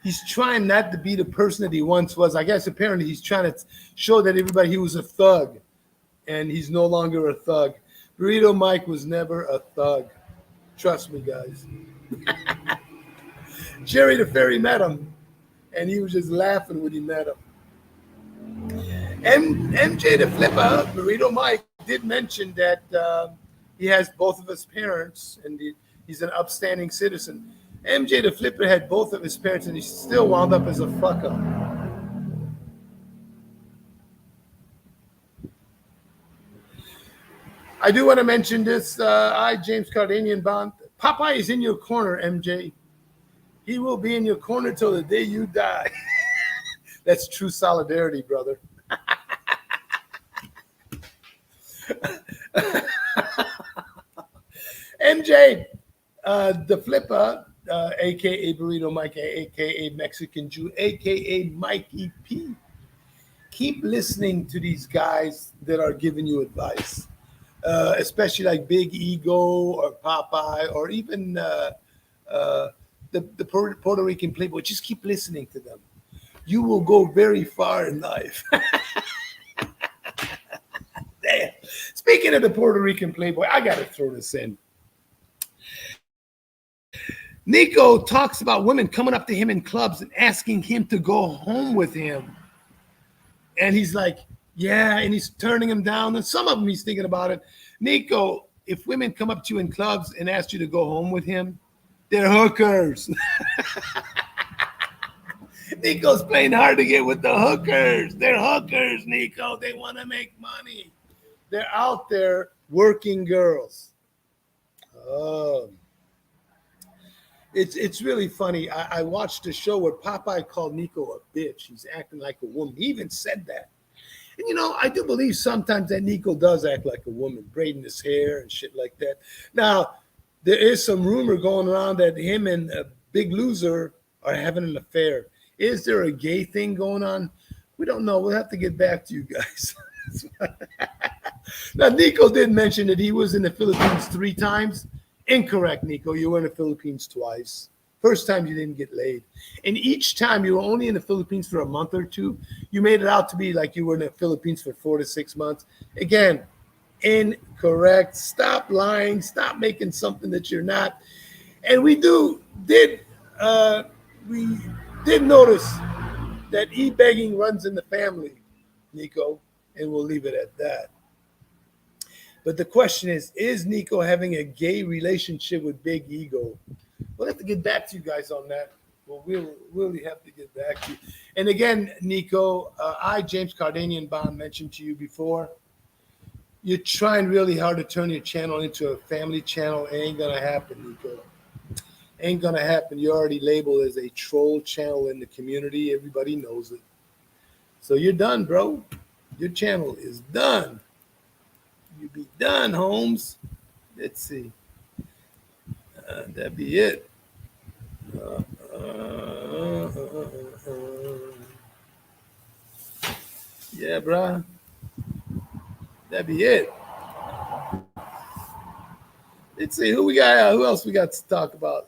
[SPEAKER 1] he's trying not to be the person that he once was. I guess apparently he's trying to show that everybody he was a thug, and he's no longer a thug. Burrito Mike was never a thug. Trust me, guys. Jerry the Fairy met him, and he was just laughing when he met him. MJ the Flippa, Burrito Mike, did mention that he has both of his parents, and he's an upstanding citizen. MJ the Flipper had both of his parents, and he still wound up as a fuck up. I do want to mention this. James Cardanian Bond. Popeye is in your corner, MJ. He will be in your corner till the day you die. That's true solidarity, brother. MJ, the Flipper, a.k.a. Burrito Mike, a.k.a. Mexican Jew, a.k.a. Mikey P. Keep listening to these guys that are giving you advice, especially like Big Ego or Popeye or even the Puerto Rican Playboy. Just keep listening to them. You will go very far in life. Damn. Speaking of the Puerto Rican Playboy, I got to throw this in. Nico talks about women coming up to him in clubs and asking him to go home with him. And he's like, yeah, and he's turning them down. And some of them he's thinking about it. Nico, if women come up to you in clubs and ask you to go home with him, they're hookers. Nico's playing hard to get with the hookers. They're hookers, Nico. They want to make money. They're out there working girls. Oh. It's really funny. I watched a show where Popeye called Nico a bitch. He's acting like a woman. He even said that. And, I do believe sometimes that Nico does act like a woman, braiding his hair and shit like that. Now, there is some rumor going around that him and Big Loser are having an affair. Is there a gay thing going on? We don't know. We'll have to get back to you guys. Now, Nico did mention that he was in the Philippines 3 times. Incorrect, Nico. You were in the Philippines twice. First time you didn't get laid. And each time you were only in the Philippines for a month or 2. You made it out to be like you were in the Philippines for 4 to 6 months. Again, incorrect. Stop lying. Stop making something that you're not. And we did notice that e-begging runs in the family, Nico, and we'll leave it at that. But the question is Nico having a gay relationship with Big Ego? We'll have to get back to you guys on that. Well, we'll really have to get back to you. And again, Nico, James Cardanian Bond, mentioned to you before, You're trying really hard to turn your channel into a family channel. It ain't gonna happen, Nico. Ain't gonna happen. You're already labeled as a troll channel in the community. Everybody knows it. So you're done, bro. Your channel is done. You be done, Holmes. Let's see. That'd be it. Yeah, bruh. That'd be it. Let's see who we got. Who else we got to talk about?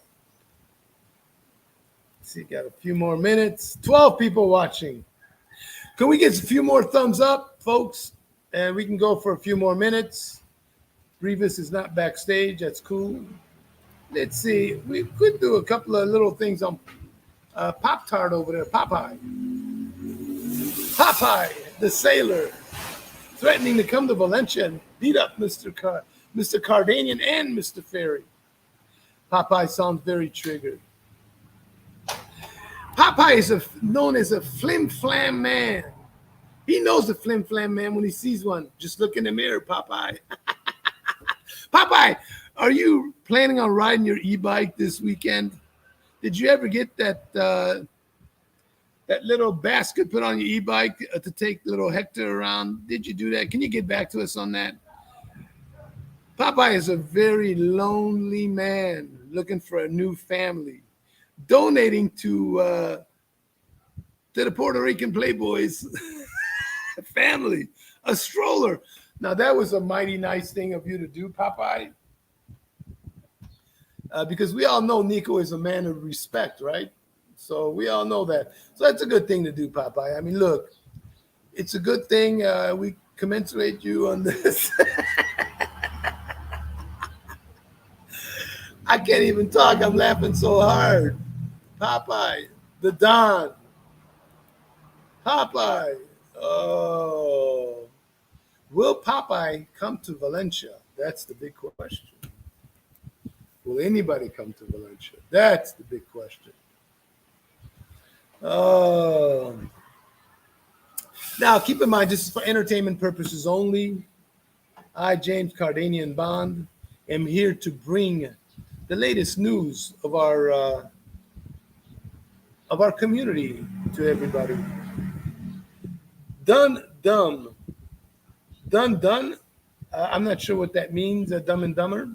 [SPEAKER 1] Let's see, got a few more minutes. 12 people watching. Can we get a few more thumbs up, folks? And we can go for a few more minutes. Revis is not backstage. That's cool. Let's see. We could do a couple of little things on Pop-Tart over there. Popeye. Popeye, the sailor, threatening to come to Valencia and beat up Mr. Cardanian and Mr. Ferry. Popeye sounds very triggered. Popeye is known as a flim-flam man. He knows the flim-flam man when he sees one. Just look in the mirror, Popeye. Popeye, are you planning on riding your e-bike this weekend? Did you ever get that that little basket put on your e-bike to take little Hector around? Did you do that? Can you get back to us on that? Popeye is a very lonely man looking for a new family, donating to the Puerto Rican Playboys family, a stroller. Now, that was a mighty nice thing of you to do, Popeye, because we all know Nico is a man of respect, right? So we all know that. So that's a good thing to do, Popeye. I mean, look, it's a good thing we commensurate you on this. I can't even talk. I'm laughing so hard. Popeye, the Don. Popeye. Oh. Will Popeye come to Valencia? That's the big question. Will anybody come to Valencia? That's the big question. Oh. Now, keep in mind, this is for entertainment purposes only. I, James Cardanian Bond, am here to bring the latest news of our community to everybody. Done. I'm not sure what that means. Dumb and Dumber.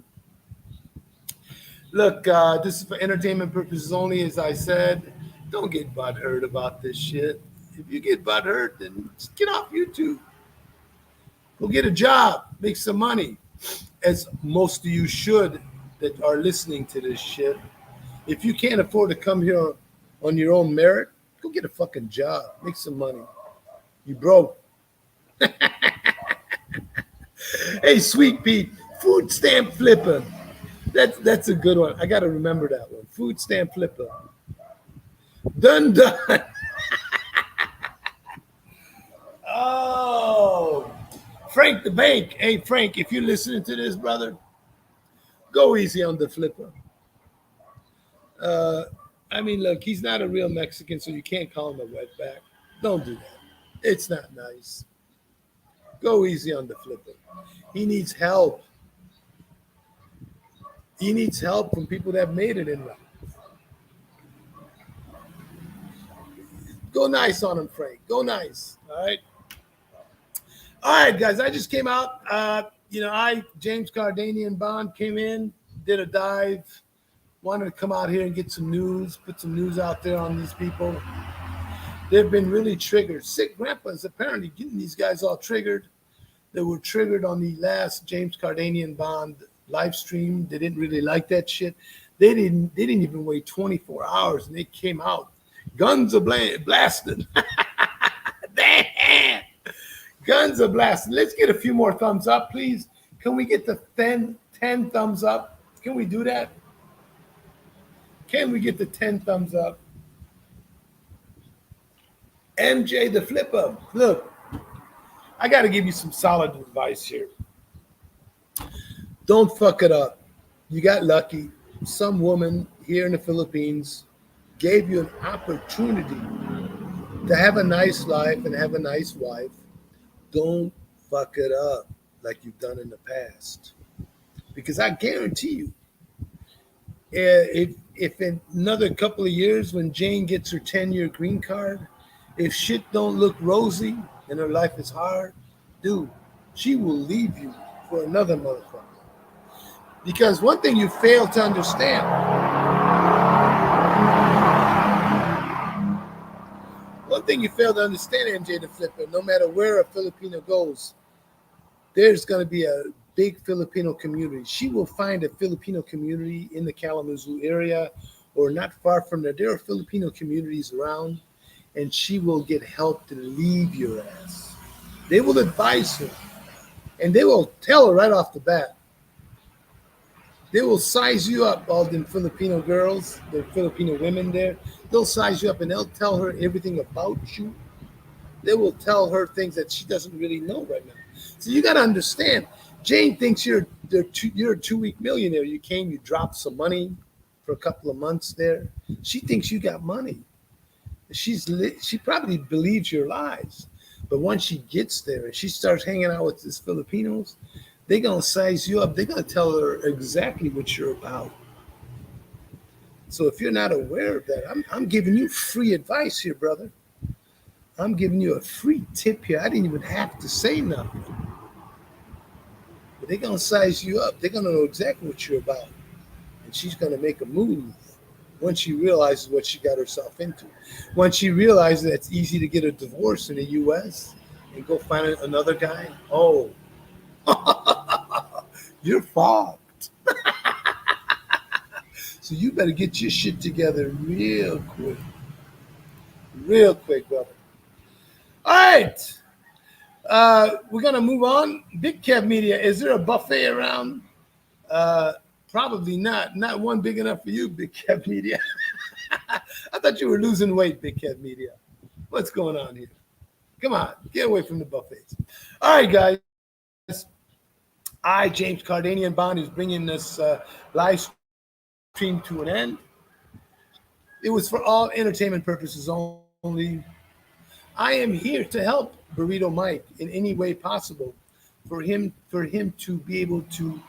[SPEAKER 1] Look, this is for entertainment purposes only. As I said, don't get butthurt about this shit. If you get butthurt, then just get off YouTube. Go get a job, make some money, as most of you should that are listening to this shit. If you can't afford to come here on your own merit, go get a fucking job, make some money. You broke. Hey, Sweet Pete, food stamp flipper. That's a good one. I got to remember that one. Food stamp flipper. Done. Oh, Frank the Bank. Hey, Frank, if you're listening to this, brother, go easy on the flipper. I mean, look, he's not a real Mexican, so you can't call him a wetback. Don't do that. It's not nice. Go easy on the flipper. He needs help. He needs help from people that have made it in life. Go nice on him, Frank. Go nice. All right. All right, guys. I just came out. James Cardanian Bond, came in, did a dive, wanted to come out here and get some news, put some news out there on these people. They've been really triggered. Sick Grandpa is apparently getting these guys all triggered. They were triggered on the last James Cardanian Bond live stream. They didn't really like that shit. They didn't even wait 24 hours, and they came out. Guns are blasted. Damn. Guns are blasted. Let's get a few more thumbs up, please. Can we get the 10 thumbs up? Can we do that? Can we get the 10 thumbs up? MJ the Flippa. Look, I got to give you some solid advice here. Don't fuck it up. You got lucky. Some woman here in the Philippines gave you an opportunity to have a nice life and have a nice wife. Don't fuck it up. like you've done in the past. Because I guarantee you, if in another couple of years when Jane gets her 10-year green card, if shit don't look rosy and her life is hard, dude, she will leave you for another motherfucker. Because one thing you fail to understand, MJ the Flipper, no matter where a Filipino goes, there's going to be a big Filipino community. She will find a Filipino community in the Kalamazoo area or not far from there. There are Filipino communities around, and she will get help to leave your ass. They will advise her, and they will tell her right off the bat. They will size you up, all them Filipino girls, the Filipino women there. They'll size you up, and they'll tell her everything about you. They will tell her things that she doesn't really know right now. So you got to understand, Jane thinks you're a 2-week millionaire. You came, you dropped some money for a couple of months there. She thinks you got money. She probably believes your lies. But once she gets there and she starts hanging out with these Filipinos, they're going to size you up. They're going to tell her exactly what you're about. So if you're not aware of that, I'm giving you free advice here, brother. I'm giving you a free tip here. I didn't even have to say nothing. But they're going to size you up. They're going to know exactly what you're about. And she's going to make a move once she realizes what she got herself into. Once she realizes that it's easy to get a divorce in the U.S. and go find another guy, oh, you're fucked. So you better get your shit together real quick. Real quick, brother. All right. We're going to move on. Big Kev Media, is there a buffet around? Probably not. Not one big enough for you, Big Kev Media. I thought you were losing weight, Big Kev Media. What's going on here? Come on, get away from the buffets. All right, guys. I, James Cardanian Bond, is bringing this live stream to an end. It was for all entertainment purposes only. I am here to help Burrito Mike in any way possible for him to be able to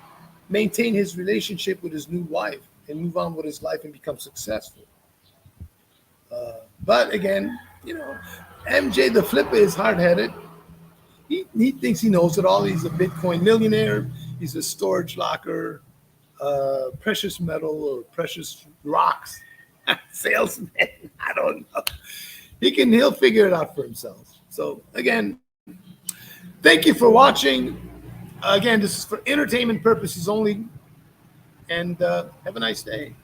[SPEAKER 1] maintain his relationship with his new wife and move on with his life and become successful. But again, MJ the Flippa is hard-headed. He thinks he knows it all. He's a Bitcoin millionaire. He's a storage locker, precious metal or precious rocks salesman. I don't know. He'll figure it out for himself. So again, thank you for watching. Again, this is for entertainment purposes only. And have a nice day.